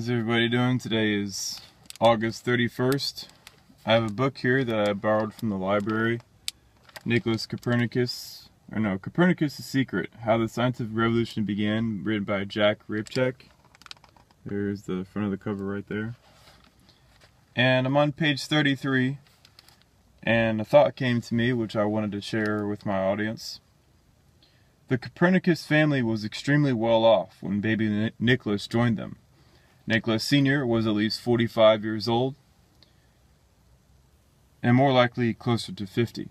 How's everybody doing? Today is August 31st. I have a book here that I borrowed from the library. Copernicus Secret, How the Scientific Revolution Began, written by Repcheck. There's the front of the cover right there. And I'm on page 33, and a thought came to me which I wanted to share with my audience. The Copernicus family was extremely well off when baby Nicholas joined them. Nicholas Sr. was at least 45 years old, and more likely closer to 50.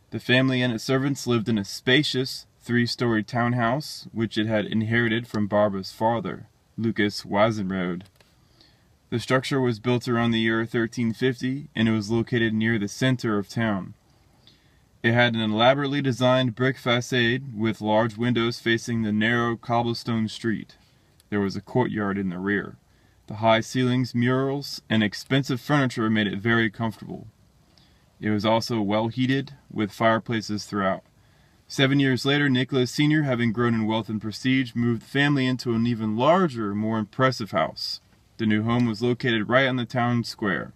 The family and its servants lived in a spacious, three-story townhouse, which it had inherited from Barbara's father, Lucas Weisenrode. The structure was built around the year 1350, and it was located near the center of town. It had an elaborately designed brick facade with large windows facing the narrow cobblestone street. There was a courtyard in the rear. The high ceilings, murals, and expensive furniture made it very comfortable. It was also well heated, with fireplaces throughout. 7 years later, Nicholas Sr., having grown in wealth and prestige, moved the family into an even larger, more impressive house. The new home was located right on the town square.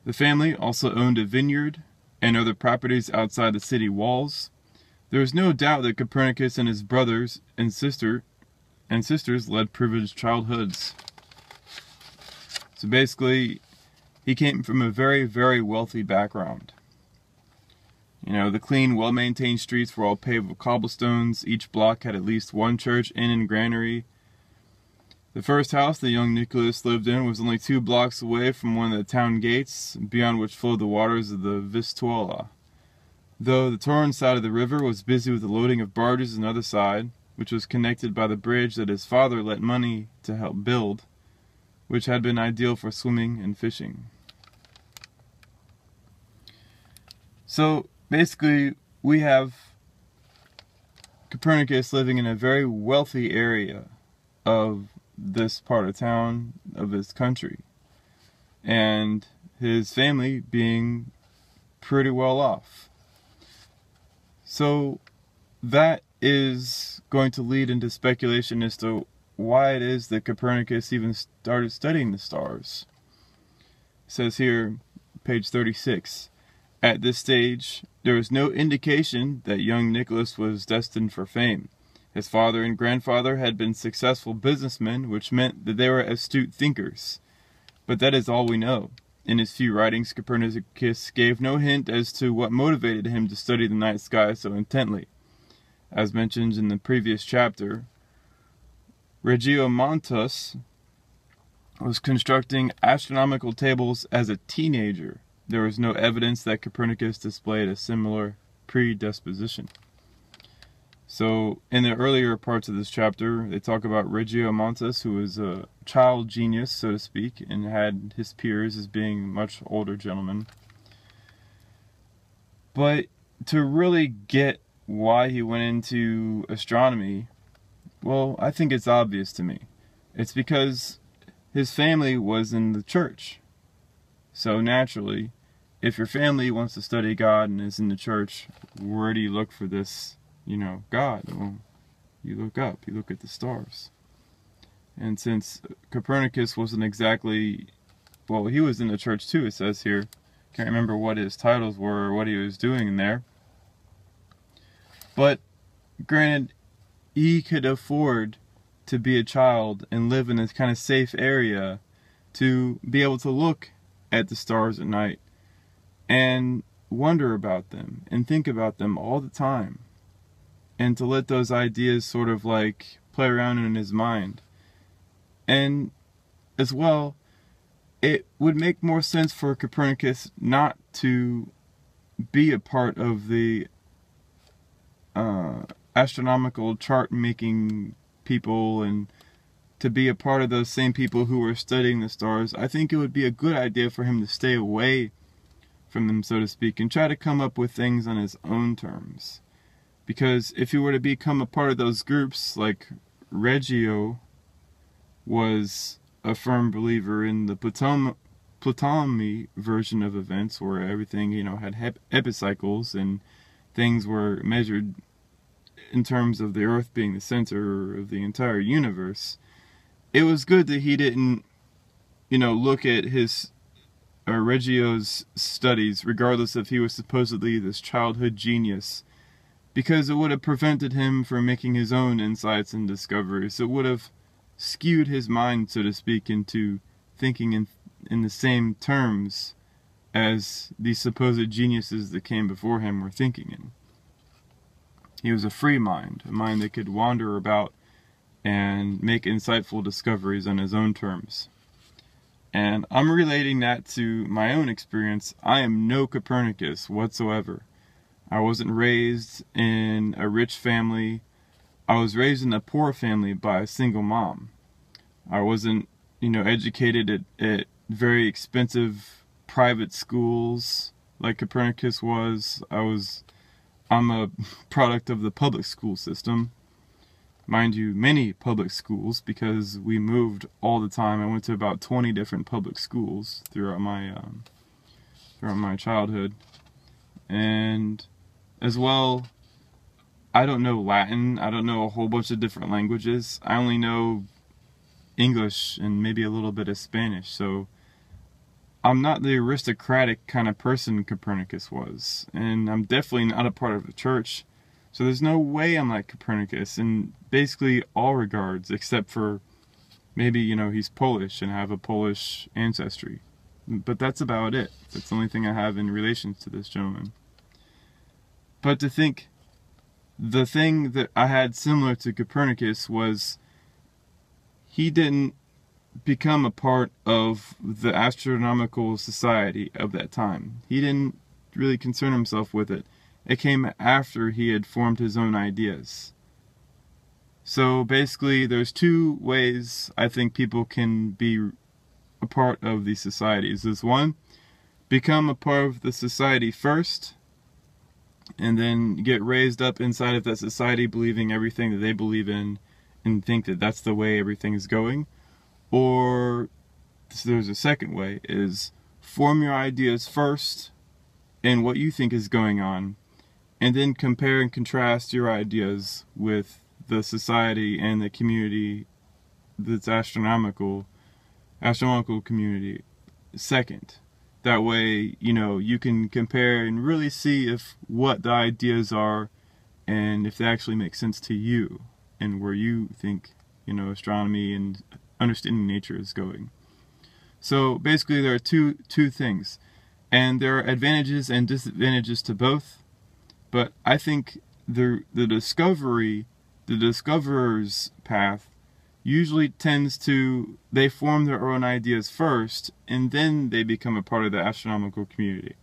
The family also owned a vineyard and other properties outside the city walls. There is no doubt that Copernicus and his brothers and sisters led privileged childhoods. So basically, he came from a very, very wealthy background. You know, the clean, well-maintained streets were all paved with cobblestones. Each block had at least one church, inn, and granary. The first house that young Nicholas lived in was only 2 blocks away from one of the town gates, beyond which flowed the waters of the Vistula. Though the Torrent side of the river was busy with the loading of barges on the other side, which was connected by the bridge that his father lent money to help build, which had been ideal for swimming and fishing. So basically, we have Copernicus living in a very wealthy area of this part of town, of his country, and his family being pretty well off. So that is going to lead into speculation as to why it is that Copernicus even started studying the stars. It says here, page 36, at this stage, there was no indication that young Nicholas was destined for fame. His father and grandfather had been successful businessmen, which meant that they were astute thinkers. But that is all we know. In his few writings, Copernicus gave no hint as to what motivated him to study the night sky so intently. As mentioned in the previous chapter, Regiomontanus was constructing astronomical tables as a teenager. There was no evidence that Copernicus displayed a similar predisposition. So, in the earlier parts of this chapter, they talk about Regiomontanus, who was a child genius, so to speak, and had his peers as being much older gentlemen. But to really get why he went into astronomy, well, I think it's obvious to me. It's because his family was in the church. So naturally, if your family wants to study God and is in the church, where do you look for this, God? Well, you look up, you look at the stars. And since Copernicus wasn't exactly, well, he was in the church too, it says here. Can't remember what his titles were or what he was doing in there. But, granted, he could afford to be a child and live in this kind of safe area to be able to look at the stars at night and wonder about them and think about them all the time, and to let those ideas sort of like play around in his mind. And as well, it would make more sense for Copernicus not to be a part of the astronomical chart making people and to be a part of those same people who were studying the stars. I think it would be a good idea for him to stay away from them, so to speak, and try to come up with things on his own terms. Because if he were to become a part of those groups, like Regio was a firm believer in the Ptolemy version of events, where everything, had epicycles and things were measured in terms of the Earth being the center of the entire universe, it was good that he didn't, look at his Reggio's studies, regardless if he was supposedly this childhood genius, because it would have prevented him from making his own insights and discoveries. It would have skewed his mind, so to speak, into thinking in the same terms as these supposed geniuses that came before him were thinking in. He was a free mind, a mind that could wander about and make insightful discoveries on his own terms. And I'm relating that to my own experience. I am no Copernicus whatsoever. I wasn't raised in a rich family. I was raised in a poor family by a single mom. I wasn't, educated at very expensive private schools like Copernicus was. I'm a product of the public school system. Mind you, many public schools, because we moved all the time. I went to about 20 different public schools throughout my childhood. And as well, I don't know Latin. I don't know a whole bunch of different languages. I only know English and maybe a little bit of Spanish. So I'm not the aristocratic kind of person Copernicus was. And I'm definitely not a part of the church. So there's no way I'm like Copernicus in basically all regards, except for maybe, he's Polish and I have a Polish ancestry. But that's about it. That's the only thing I have in relation to this gentleman. But to think, the thing that I had similar to Copernicus was he didn't become a part of the astronomical society of that time. He didn't really concern himself with it. It came after he had formed his own ideas. So basically, there's two ways I think people can be a part of these societies. There's one, become a part of the society first, and then get raised up inside of that society believing everything that they believe in and think that that's the way everything is going. Or there's a second way, is form your ideas first and what you think is going on, and then compare and contrast your ideas with the society and the community that's astronomical community second. That way, you can compare and really see if what the ideas are and if they actually make sense to you and where you think, astronomy and understanding nature is going. So basically there are two things, and there are advantages and disadvantages to both. But I think the discoverer's path usually tends to, they form their own ideas first, and then they become a part of the astronomical community.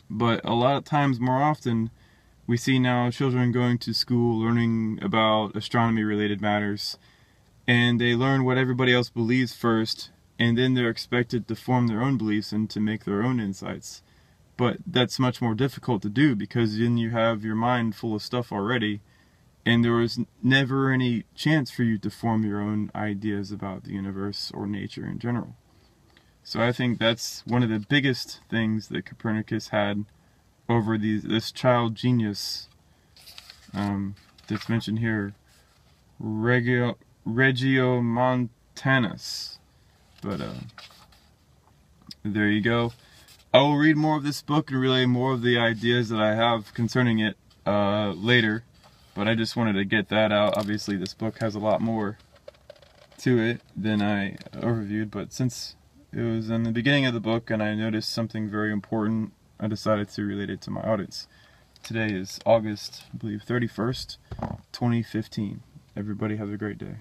But a lot of times, more often, we see now children going to school, learning about astronomy-related matters, and they learn what everybody else believes first, and then they're expected to form their own beliefs and to make their own insights. But that's much more difficult to do, because then you have your mind full of stuff already, and there was never any chance for you to form your own ideas about the universe or nature in general. So I think that's one of the biggest things that Copernicus had over this child genius that's mentioned here, Regiomontanus. But there you go. I will read more of this book and relay more of the ideas that I have concerning it later, but I just wanted to get that out. Obviously this book has a lot more to it than I overviewed, but since it was in the beginning of the book and I noticed something very important, I decided to relate it to my audience. Today is August, I believe, 31st, 2015. Everybody have a great day.